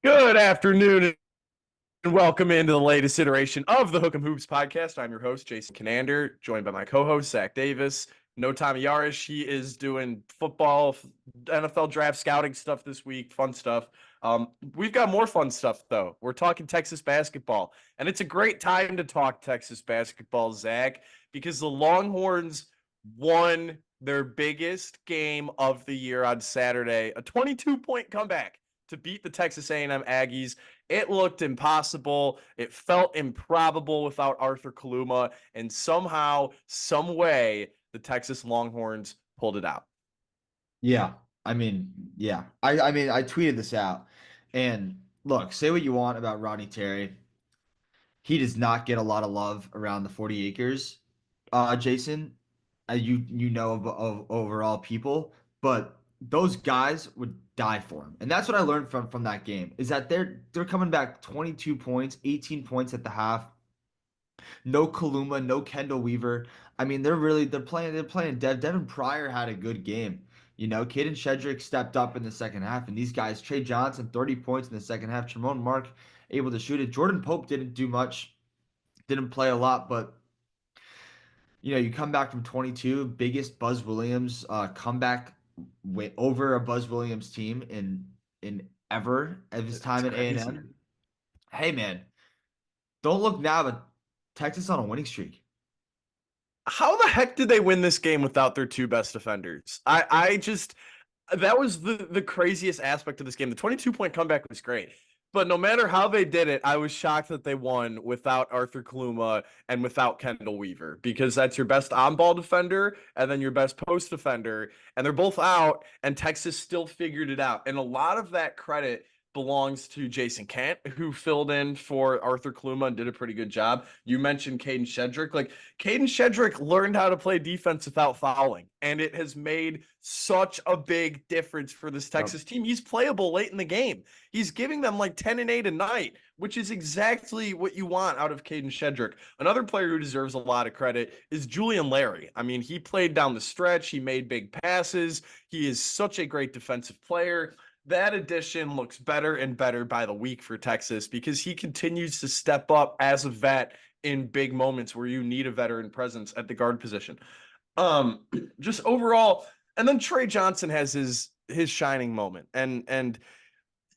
Good afternoon and welcome into the latest iteration of the Hook 'em Hoops podcast. I'm your host, Jason Conander, joined by my co-host, Zach Davis. No Tommy Yarish. He is doing football, NFL draft scouting stuff this week, fun stuff. We've got more fun stuff, though. We're talking Texas basketball, and it's a great time to talk Texas basketball, Zach, because the Longhorns won their biggest game of the year on Saturday, a 22-point comeback to beat the Texas A&M Aggies. It looked impossible. It felt improbable without Arthur Kaluma, and somehow, some way, the Texas Longhorns pulled it out. Yeah, yeah. I tweeted this out. And look, say what you want about Rodney Terry. He does not get a lot of love around the 40 acres, Jason. You know of overall people, but those guys would die for him. And that's what I learned from that game is that they're coming back 22 points, 18 points at the half. No Kaluma, no Kendall Weaver. They're playing Devin Pryor had a good game. You know, Caden Shedrick stepped up in the second half, and these guys, Trey Johnson, 30 points in the second half. Tremont Mark able to shoot it. Jordan Pope didn't do much, didn't play a lot, but you come back from 22, biggest Buzz Williams comeback over a Buzz Williams team in ever of his It's time at crazy. A&M. Hey man, don't look now, but Texas on a winning streak. How the heck did they win this game without their two best defenders? I just that was the craziest aspect of this game. The 22-point comeback was great. But no matter how they did it, I was shocked that they won without Arthur Kaluma and without Kendall Weaver because that's your best on-ball defender and then your best post defender, and they're both out, and Texas still figured it out. And a lot of that credit belongs to Jason Kent, who filled in for Arthur Kaluma and did a pretty good job. You mentioned Caden Shedrick. Like, Caden Shedrick learned how to play defense without fouling, and it has made such a big difference for this Yep. Texas team. He's playable late in the game. He's giving them like 10 and 8 a night, which is exactly what you want out of Caden Shedrick. Another player who deserves a lot of credit is Julian Larry. I mean, he played down the stretch, he made big passes. He is such a great defensive player. That addition looks better and better by the week for Texas because he continues to step up as a vet in big moments where you need a veteran presence at the guard position. Um, just overall, and then Trey Johnson has his shining moment, and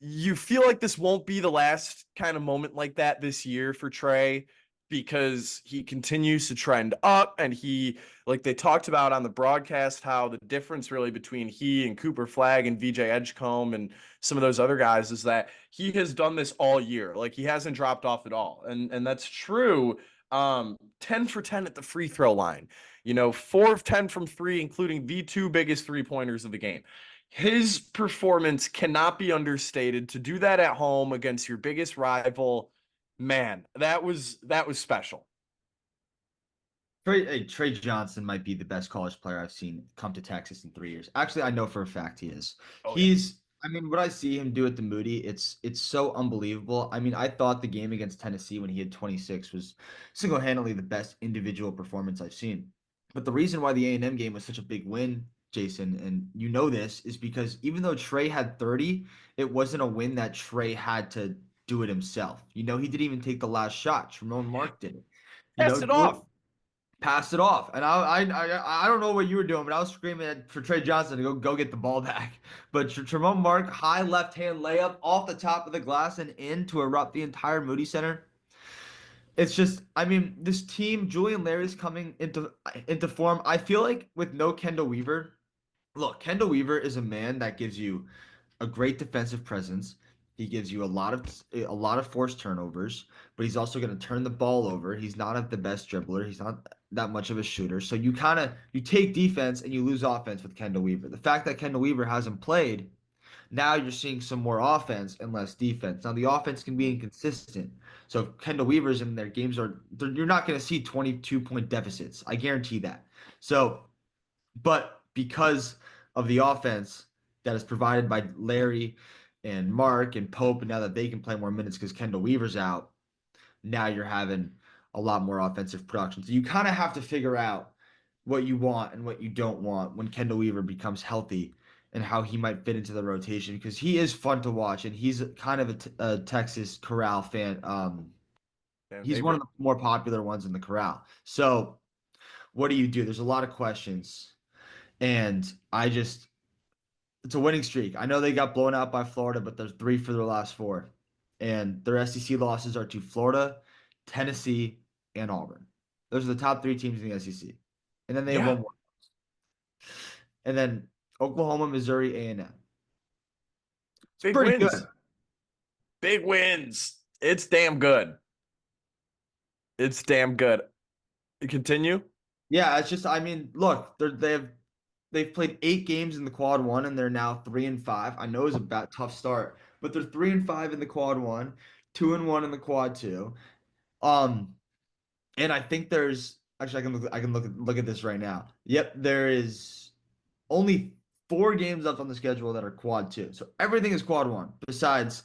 you feel like this won't be the last kind of moment like that this year for Trey because he continues to trend up, and he, like they talked about on the broadcast, how the difference really between he and Cooper Flagg and VJ Edgecombe and some of those other guys is that he has done this all year. Like, he hasn't dropped off at all. And that's true. 10 for 10 at the free throw line, 4 of 10 from three, including the two biggest 3-pointers of the game. His performance cannot be understated. To do that at home against your biggest rival, man, that was special. Trey Johnson might be the best college player I've seen come to Texas in 3 years. Actually, I know for a fact he is. Oh yeah. What I see him do at the Moody, it's so unbelievable. I mean, I thought the game against Tennessee when he had 26 was single-handedly the best individual performance I've seen. But the reason why the A&M game was such a big win, Jason, and you know this, is because even though Trey had 30, it wasn't a win that Trey had to do it himself. He didn't even take the last shot. Tremont Mark did it. Pass it off. Pass it off. And I don't know what you were doing, but I was screaming for Trey Johnson to go get the ball back. But Tremont Mark, high left hand layup off the top of the glass and in to erupt the entire Moody Center. It's just, this team, Julian Larry's coming into form. I feel like with no Kendall Weaver, look, Kendall Weaver is a man that gives you a great defensive presence. He gives you a lot of forced turnovers, but he's also going to turn the ball over. He's not the best dribbler. He's not that much of a shooter. So you take defense and you lose offense with Kendall Weaver. The fact that Kendall Weaver hasn't played, now you're seeing some more offense and less defense. Now the offense can be inconsistent. So if Kendall Weaver's in there, you're not going to see 22-point deficits. I guarantee that. So, but because of the offense that is provided by Larry and Mark and Pope, and now that they can play more minutes because Kendall Weaver's out, now you're having a lot more offensive production. So you kind of have to figure out what you want and what you don't want when Kendall Weaver becomes healthy and how he might fit into the rotation because he is fun to watch and he's kind of a Texas Corral fan. Fan He's one of favorite. the more popular ones in the Corral. So what do you do? There's a lot of questions, and it's a winning streak. I know they got blown out by Florida, but there's three for their last four, and their SEC losses are to Florida, Tennessee, and Auburn. Those are the top three teams in the SEC, and then they have Yeah. one more, and then Oklahoma, Missouri, A&M. It's Big pretty good. wins. Big wins. It's damn good. It's damn good. Continue. Yeah, it's just I mean, look, they've played 8 games in the quad one and they're now 3-5. I know it's a bad tough start, but they're 3-5 in the quad one, 2-1 in the quad two. Um, and I think there's actually I can look at this right now. Yep, there is only 4 games left on the schedule that are quad two. So everything is quad one besides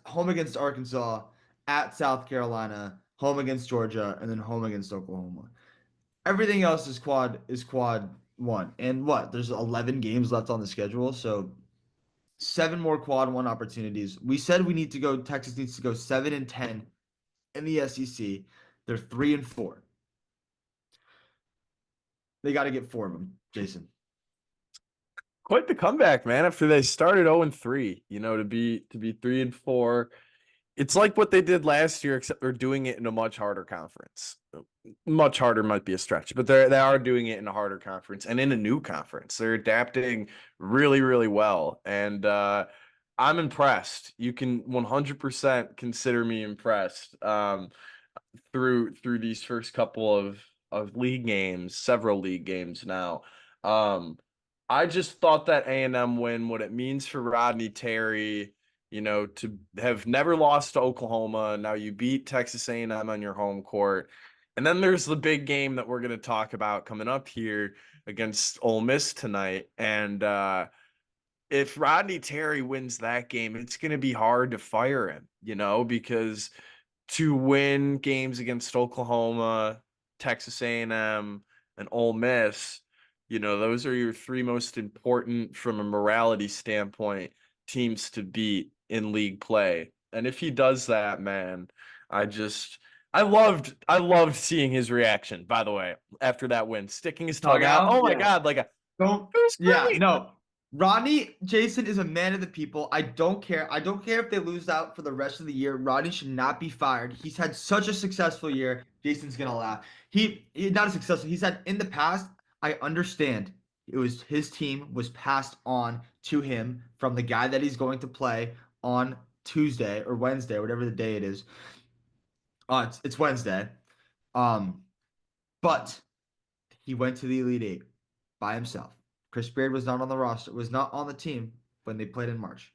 home against Arkansas, at South Carolina, home against Georgia, and then home against Oklahoma. Everything else is quad one. And what? There's 11 games left on the schedule, so 7 more quad one opportunities. We said we need to go. Texas needs to go 7-10 in the SEC. They're 3-4. They got to get 4 of them, Jason. Quite the comeback, man. After they started 0-3, to be 3-4. It's like what they did last year, except they're doing it in a much harder conference. Much harder might be a stretch, but they are doing it in a harder conference and in a new conference. They're adapting really, really well, and I'm impressed. You can 100% consider me impressed. Through these first couple of league games, several league games now. I just thought that A&M win, what it means for Rodney Terry, to have never lost to Oklahoma. Now you beat Texas A&M on your home court. And then there's the big game that we're going to talk about coming up here against Ole Miss tonight. And if Rodney Terry wins that game, it's going to be hard to fire him, because to win games against Oklahoma, Texas A&M, and Ole Miss, those are your three most important from a morality standpoint teams to beat in league play. And if he does that, man, I just I loved seeing his reaction, by the way, after that win, sticking his tongue Tug out. out? Oh my Yeah. God, like it Don't. was Yeah, great. no. Rodney Jason is a man of the people. I don't care. I don't care if they lose out for the rest of the year. Rodney should not be fired. He's had such a successful year. Jason's gonna laugh. He not a successful. He's had in the past. I understand. It was his team was passed on to him from the guy that he's going to play on Tuesday or Wednesday, whatever the day it is. It's Wednesday. Um, but he went to the Elite Eight by himself. Chris Beard was not on the roster, was not on the team when they played in March.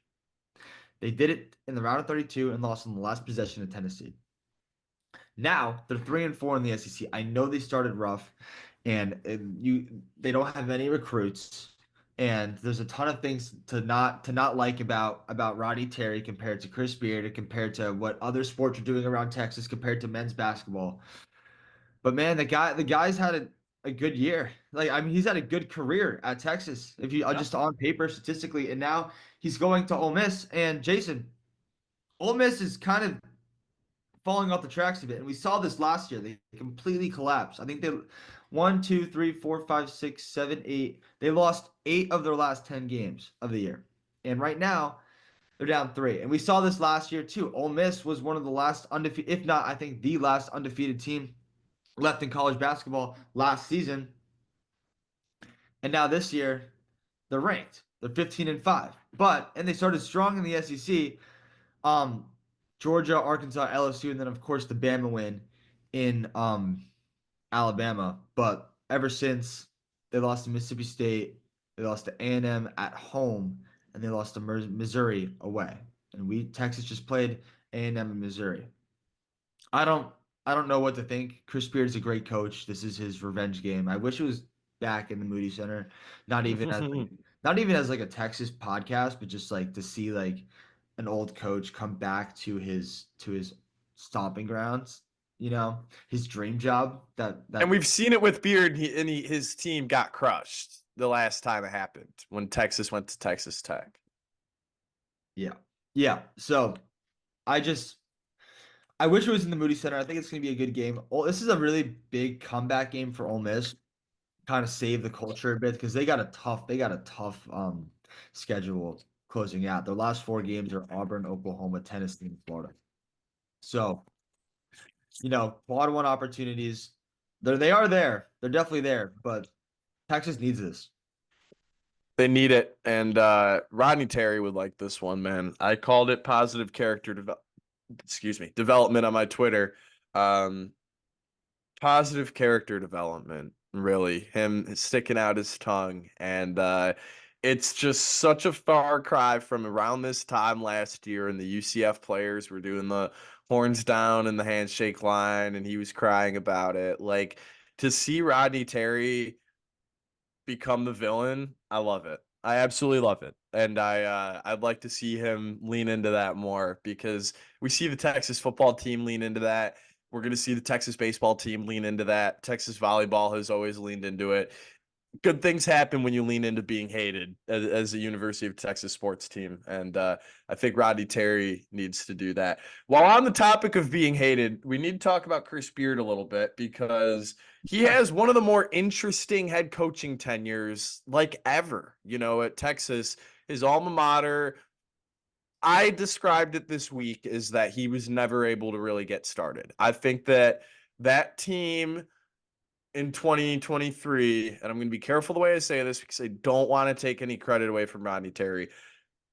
They did it in the round of 32 and lost in the last possession to Tennessee. Now they're 3-4 in the SEC. I know they started rough, and they don't have any recruits, and there's a ton of things to not like about Rodney Terry compared to Chris Beard and compared to what other sports are doing around Texas compared to men's basketball. But man, the guy's had a good year. Like I mean, he's had a good career at Texas. If you Yeah. just on paper statistically, and now he's going to Ole Miss. And Jason, Ole Miss is kind of falling off the tracks a bit, and we saw this last year. They completely collapsed. I think they 1, 2, 3, 4, 5, 6, 7, 8. They lost 8 of their last 10 games of the year, and right now they're down 3. And we saw this last year too. Ole Miss was one of the last undefeated, if not, I think the last undefeated team left in college basketball last season, and now this year they're ranked. They're 15-5, and they started strong in the SEC. Um, Georgia, Arkansas, LSU, and then of course the Bama win in Alabama. But ever since they lost to Mississippi State, they lost to A&M at home, and they lost to Missouri away. And Texas just played A&M in Missouri. I don't I don't know what to think. Chris Beard's a great coach. This is his revenge game. I wish it was back in the Moody Center, not even as like not even as like a Texas podcast, but just like to see like an old coach come back to his stomping grounds, his dream job that And we've seen it with Beard, his team got crushed. the last time it happened when Texas went to Texas Tech. Yeah. Yeah. So I just I wish it was in the Moody Center. I think it's going to be a good game. Oh, this is a really big comeback game for Ole Miss. Kind of save the culture a bit because they got a tough schedule closing out. Their last four games are Auburn, Oklahoma, Tennessee, and Florida. So, quad one opportunities. They are there. They're definitely there, but Texas needs this. They need it, and Rodney Terry would like this one, man. I called it positive character development on my Twitter. Um, Positive character development, really. Him sticking out his tongue. And it's just such a far cry from around this time last year, and the UCF players were doing the horns down and the handshake line, and he was crying about it. Like, to see Rodney Terry become the villain, I love it. I absolutely love it. And I'd like to see him lean into that more because we see the Texas football team lean into that. We're going to see the Texas baseball team lean into that. Texas volleyball has always leaned into it. Good things happen when you lean into being hated as a University of Texas sports team. And I think Rodney Terry needs to do that. While on the topic of being hated, we need to talk about Chris Beard a little bit because he has one of the more interesting head coaching tenures like ever, at Texas, his alma mater. I described it this week as that he was never able to really get started. I think that team in 2023, and I'm going to be careful the way I say this because I don't want to take any credit away from Rodney Terry,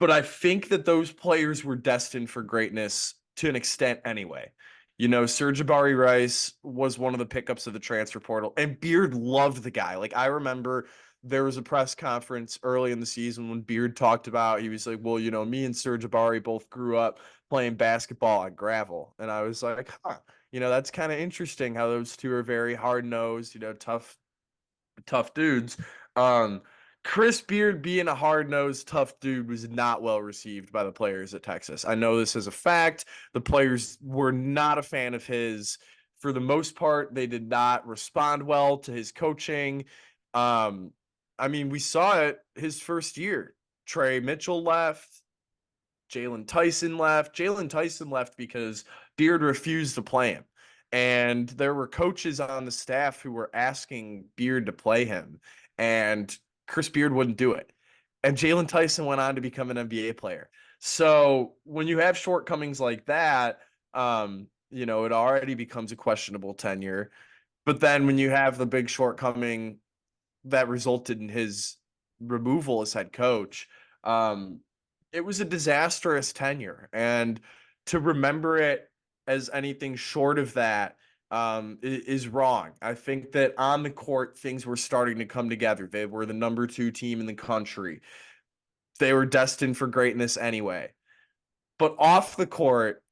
but I think that those players were destined for greatness to an extent anyway. Serge Jabari Rice was one of the pickups of the transfer portal, and Beard loved the guy. Like, I remember there was a press conference early in the season when Beard talked about, he was like, well, me and Serge Jabari both grew up playing basketball on gravel. And I was like, huh, that's kind of interesting how those two are very hard-nosed, tough dudes. Um, Chris Beard being a hard-nosed, tough dude was not well received by the players at Texas. I know this as a fact. The players were not a fan of his. For the most part, they did not respond well to his coaching. Um, I mean, we saw it his first year. Trey Mitchell left. Jalen Tyson left. Jalen Tyson left because Beard refused to play him. And there were coaches on the staff who were asking Beard to play him, and Chris Beard wouldn't do it. And Jalen Tyson went on to become an NBA player. So when you have shortcomings like that, it already becomes a questionable tenure. But then when you have the big shortcoming that resulted in his removal as head coach, um, it was a disastrous tenure. And to remember it as anything short of that is wrong. I think that on the court, things were starting to come together. They were the number 2 team in the country. They were destined for greatness anyway. But off the court,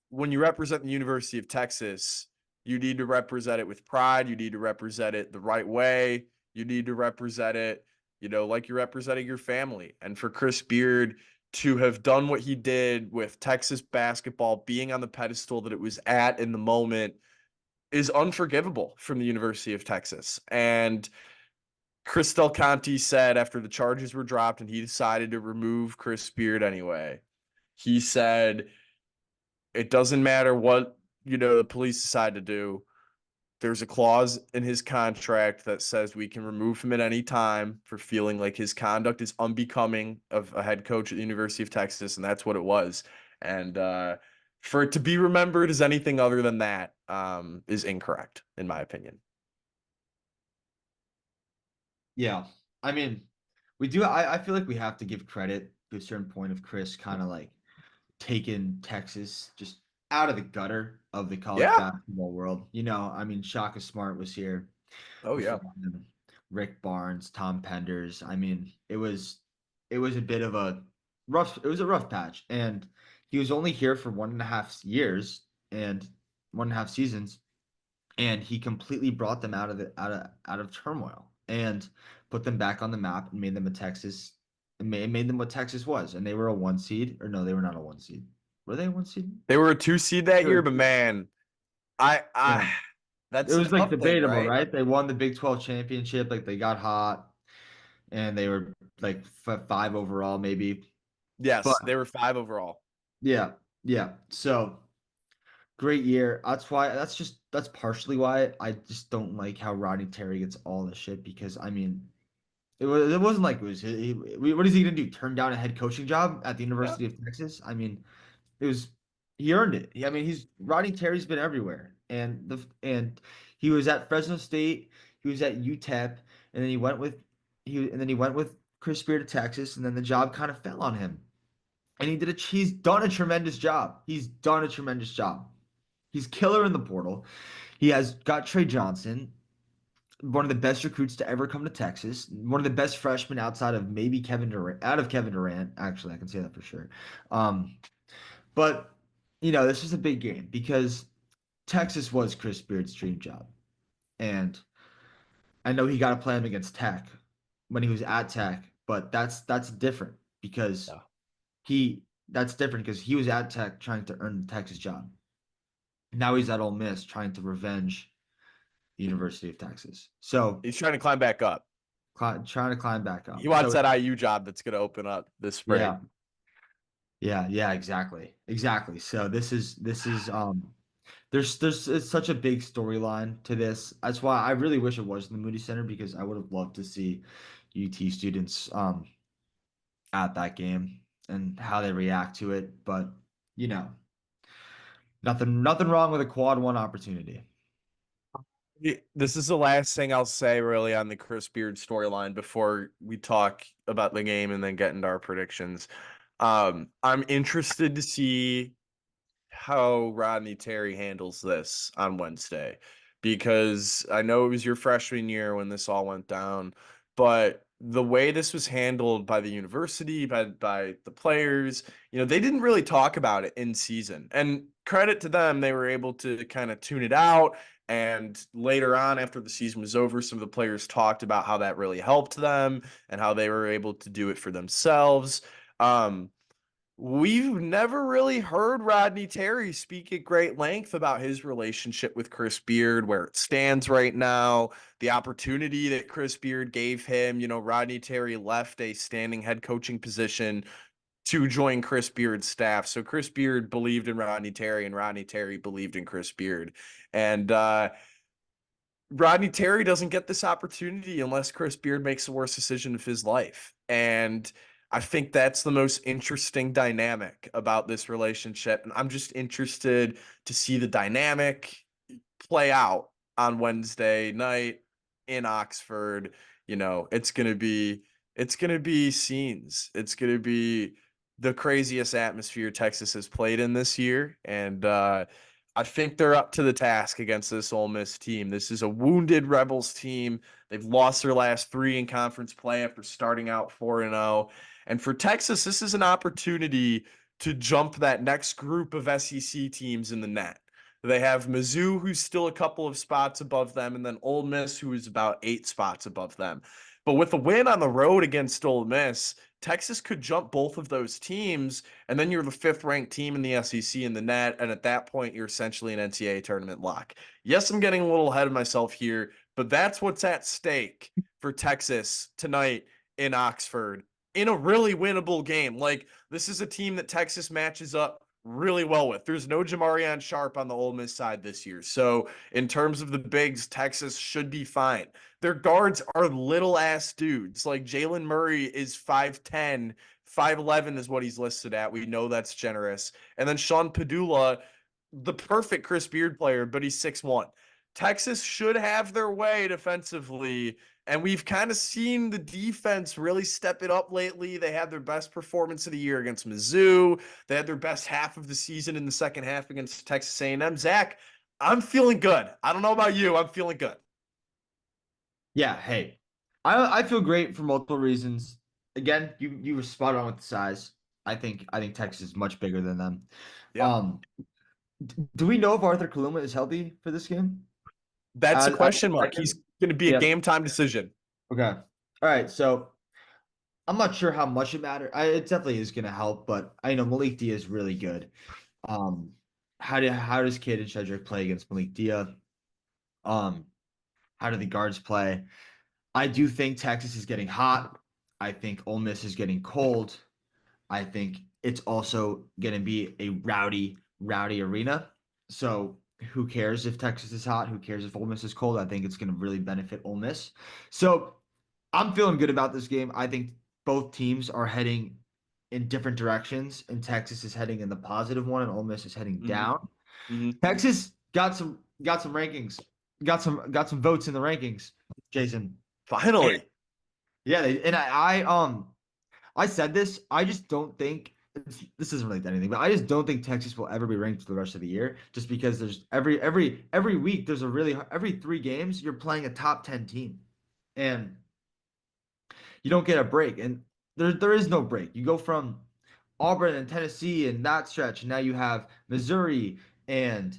when you represent the University of Texas, you need to represent it with pride. You need to represent it the right way. You need to represent it, like you're representing your family. And for Chris Beard to have done what he did with Texas basketball being on the pedestal that it was at in the moment is unforgivable from the University of Texas. And Chris Del Conte said after the charges were dropped and he decided to remove Chris Beard anyway, he said, it doesn't matter what, the police decide to do. There's a clause in his contract that says we can remove him at any time for feeling like his conduct is unbecoming of a head coach at the University of Texas, and that's what it was. And for it to be remembered as anything other than that is incorrect, in my opinion. Yeah. I mean, we do. I feel like we have to give credit to a certain point of Chris kind of like taking Texas just out of the gutter of the college Yeah. basketball world. I mean, Shaka Smart was here Oh, yeah. before him, Rick Barnes, Tom Penders. I mean, it was a bit of a rough patch, and he was only here for 1.5 years and 1.5 seasons, and he completely brought them out of turmoil and put them back on the map and made them a Texas and made them what Texas was. And they were a 1 seed, or no, they were not a 1 seed. Were they a 1 seed? They were a 2 seed They that were year, a but 2 seed. man, Yeah. It that's the was like tough thing, debatable, right? right? They won the Big 12 championship, like they got hot. and they were like 5 overall, maybe. But Yes, they were 5 overall. yeah, yeah. So great year. That's partially why I just don't like how Rodney Terry gets all the shit because I mean it wasn't like it was what is he gonna do? Turn down a head coaching job at the Yeah. University of Texas? I mean, it was he earned it. I mean, he's Rodney Terry's been everywhere, and he was at Fresno State, he was at UTEP, and then he went with Chris Beard to Texas, and then the job kind of fell on him. And he's done a tremendous job. He's done a tremendous job. He's killer in the portal. He has got Trey Johnson, one of the best recruits to ever come to Texas, one of the best freshmen outside of maybe Kevin Durant, out of Kevin Durant. Actually, I can say that for sure. Um, but this is a big game because Texas was Chris Beard's dream job, and I know he got to play him against Tech when he was at Tech, but that's different because Yeah. he was at Tech trying to earn the Texas job. Now he's at Ole Miss trying to revenge the University of Texas. So He's trying to climb back up. trying to climb back He up. wants So that IU job that's going to open up this spring. yeah, yeah, exactly, exactly. So there's it's such a big storyline to this. That's why I really wish it was in the Moody Center because I would have loved to see UT students at that game and how they react to it. But you know, nothing wrong with a quad one opportunity. This is the last thing I'll say really on the Chris Beard storyline before we talk about the game and then get into our predictions. I'm interested to see how Rodney Terry handles this on Wednesday because I know it was your freshman year when this all went down, but the way this was handled by the university, by the players, they didn't really talk about it in season. And credit to them, they were able to kind of tune it out. And later on, after the season was over, some of the players talked about how that really helped them and how they were able to do it for themselves. Um, We've never really heard Rodney Terry speak at great length about his relationship with Chris Beard, where it stands right now, the opportunity that Chris Beard gave him. Rodney Terry left a standing head coaching position to join Chris Beard's staff. So Chris Beard believed in Rodney Terry, and Rodney Terry believed in Chris Beard. And Rodney Terry doesn't get this opportunity unless Chris Beard makes the worst decision of his life. And I think that's the most interesting dynamic about this relationship. And I'm just interested to see the dynamic play out on Wednesday night in Oxford. It's gonna be scenes. It's gonna be the craziest atmosphere Texas has played in this year. And I think they're up to the task against this Ole Miss team. This is a wounded Rebels team. They've lost their last 3 in conference play after starting out 4-0. And for Texas, this is an opportunity to jump that next group of SEC teams in the net. They have Mizzou, who's still a couple of spots above them, and then Ole Miss, who is about 8 spots above them. But with a win on the road against Ole Miss, Texas could jump both of those teams, and then you're the 5th ranked team in the SEC in the net, and at that point, you're essentially an NCAA tournament lock. Yes, I'm getting a little ahead of myself here, but that's what's at stake for Texas tonight in Oxford in a really winnable game. Like, this is a team that Texas matches up really well with. There's no Jamarion Sharp on the Ole Miss side this year. So, in terms of the bigs, Texas should be fine. Their guards are little ass dudes. Like Jalen Murray is 5'10, 5'11 is what he's listed at. We know that's generous. And then Sean Padula, the perfect Chris Beard player, but he's 6'1. Texas should have their way defensively. And we've kind of seen the defense really step it up lately. They had their best performance of the year against Mizzou. They had their best half of the season in the second half against Texas A&M. Zach, I'm feeling good. I don't know about you. I'm feeling good. Yeah, hey, I feel great for multiple reasons. Again, you were spot on with the size. I think Texas is much bigger than them. Yeah. Um, do we know if Arthur Kaluma is healthy for this game? That's a As question a mark. He's second? going to be a Yeah. game time decision. Okay. All right. So I'm not sure how much it matters. It definitely is going to help, but I know Malik Dia is really good. Um, how does Cade and Shedrick play against Malik Dia? Um, how do the guards play? I do think Texas is getting hot. I think Ole Miss is getting cold. I think it's also going to be a rowdy arena. So who cares if Texas is hot? Who cares if Ole Miss is cold? I think it's going to really benefit Ole Miss. So I'm feeling good about this game. I think both teams are heading in different directions, and Texas is heading in the positive one, and Ole Miss is heading Hmm. down. Hmm. Texas got some rankings, got some votes in the rankings, Jason. And Finally. yeah, and I said this. I just don't think this isn't related to anything, but I just don't think Texas will ever be ranked for the rest of the year. Just because there's every week there's a really every 3 games you're playing a top 10 team, and you don't get a break, and there is no break. You go from Auburn and Tennessee and that stretch, and now you have Missouri and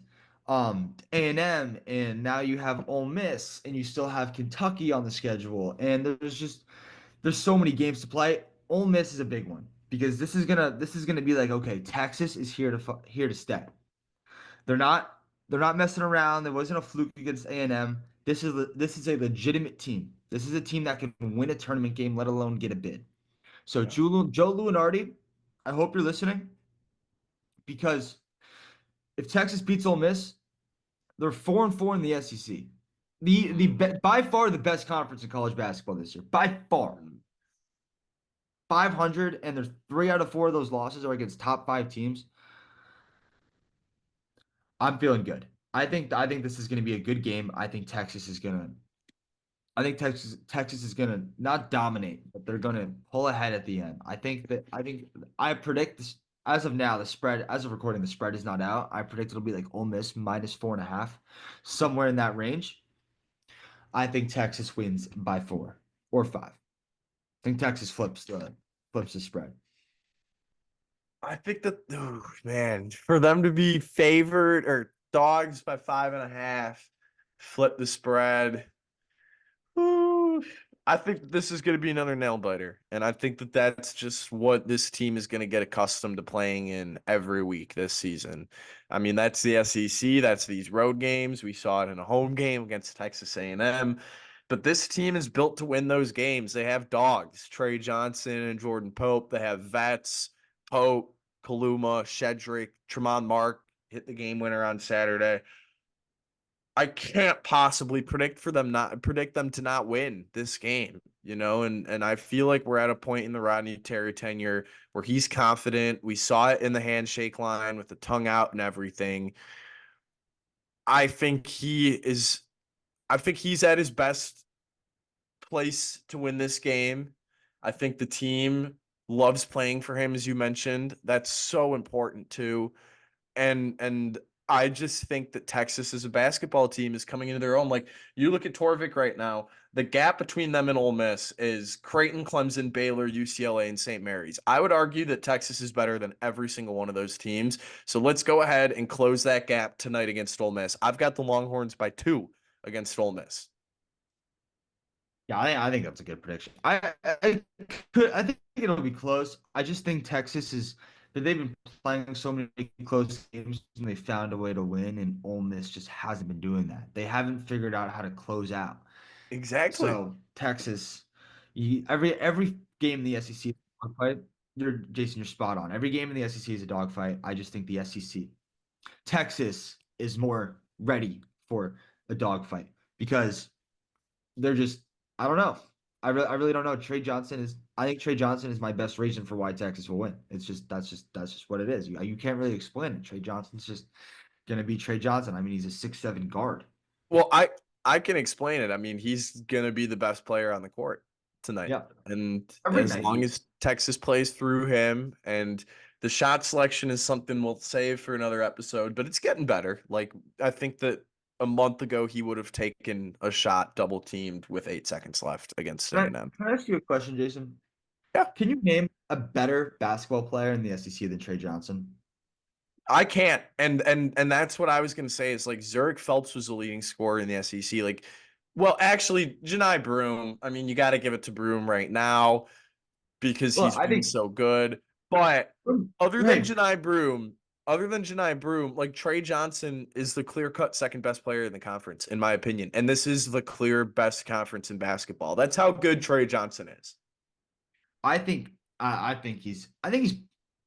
A&M, and now you have Ole Miss, and you still have Kentucky on the schedule, and there's so many games to play. Ole Miss is a big one because this is gonna be like, okay, Texas is here to stay. They're not they're not messing around. There wasn't a fluke against A&M. This is a legitimate team. This is a team that can win a tournament game, let alone get a bid. So Yeah. Joe Lunardi, I hope you're listening because if Texas beats Ole Miss, they're 4-4 in the SEC. By far the best conference in college basketball this year. By far. Mm. 500, and there's 3 out of 4 of those losses are against top 5 teams. I'm feeling good. I think this is going to be a good game. I think Texas is gonna not dominate, but they're gonna pull ahead at the end. I predict this as of now. The spread, as of recording, the spread is not out. I predict it'll be like Ole Miss -4.5, somewhere in that range. I think Texas wins by 4 or 5. I think Texas flips the spread. I think that, oh, man, for them to be favored or dogs by 5.5, flip the spread. Ooh, I think this is going to be another nail biter. And I think that that's just what this team is going to get accustomed to playing in every week this season. I mean, that's the SEC, that's these road games. We saw it in a home game against Texas A&M. But this team is built to win those games. They have dogs, Trey Johnson and Jordan Pope. They have vets, Pope, Kaluma, Shedrick, Tremont Mark hit the game winner on Saturday. I can't possibly predict them to not win this game, and I feel like we're at a point in the Rodney Terry tenure where he's confident. We saw it in the handshake line with the tongue out and everything. I think he is I think he's at his best place to win this game. I think the team loves playing for him, as you mentioned. That's so important too. And I just think that Texas as a basketball team is coming into their own. Like, you look at Torvik right now, the gap between them and Ole Miss is Creighton, Clemson, Baylor, UCLA, and St. Mary's. I would argue that Texas is better than every single one of those teams. So let's go ahead and close that gap tonight against Ole Miss. I've got the Longhorns by 2 against Ole Miss. Yeah, I think that's a good prediction. I think it'll be close. I just think Texas is that they've been playing so many close games and they found a way to win, and Ole Miss just hasn't been doing that. They haven't figured out how to close out. Exactly. So Texas, every game in the SEC is a dogfight. Jason, you're spot on. Every game in the SEC is a dogfight. I just think the SEC, Texas is more ready for a dogfight because they're just I don't know. I really don't know. I think Trey Johnson is my best reason for why Texas will win. It's just that's just what it is. You can't really explain it. Trey Johnson's just gonna be Trey Johnson. I mean, he's a 6'7" guard. Well, I can explain it. I mean, he's gonna be the best player on the court tonight. Yeah, And every as night he long is. as Texas plays through him, and the shot selection is something we'll save for another episode, but it's getting better. Like, I think that a month ago he would have taken a shot double teamed with 8 seconds left against Can I, A&M. can I ask you a question, Jason? Yeah, Can you name a better basketball player in the SEC than Trey Johnson? I can't. And that's what I was gonna say is, like, Zurich Phelps was the leading scorer in the SEC. Like, well, actually, Janai Broom. I mean, you got to give it to Broom right now because Well, he's I been think. so good. But other than Hey, Janai Broom, like, Trey Johnson is the clear-cut second best player in the conference, in my opinion. And this is the clear best conference in basketball. That's how good Trey Johnson is. I think he's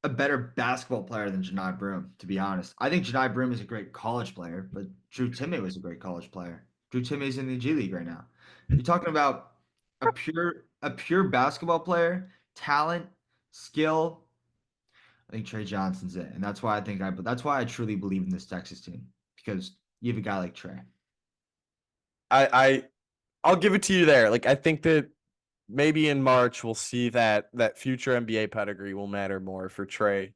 a better basketball player than Janai Broome, to be honest. I think Janai Broome is a great college player, but Drew Timme was a great college player. Drew Timme's in the G League right now. You're talking about a pure basketball player, talent, skill. I think Trey Johnson's it, and that's why I truly believe in this Texas team because you have a guy like Trey. I, I I'll give it to you there. Like I think that maybe in March we'll see that future NBA pedigree will matter more for Trey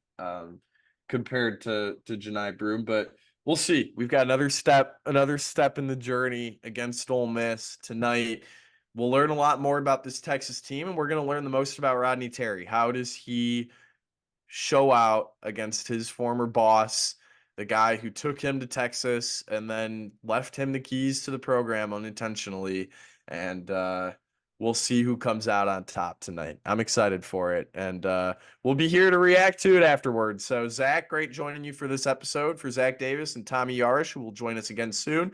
compared to Janai Broome, but we'll see. We've got another step in the journey against Ole Miss tonight. We'll learn a lot more about this Texas team, and we're going to learn the most about Rodney Terry. How does he show out against his former boss, the guy who took him to Texas and then left him the keys to the program unintentionally? And we'll see who comes out on top tonight. I'm excited for it. And we'll be here to react to it afterwards. So, Zach, great joining you for this episode. For Zach Davis and Tommy Yarish, who will join us again soon.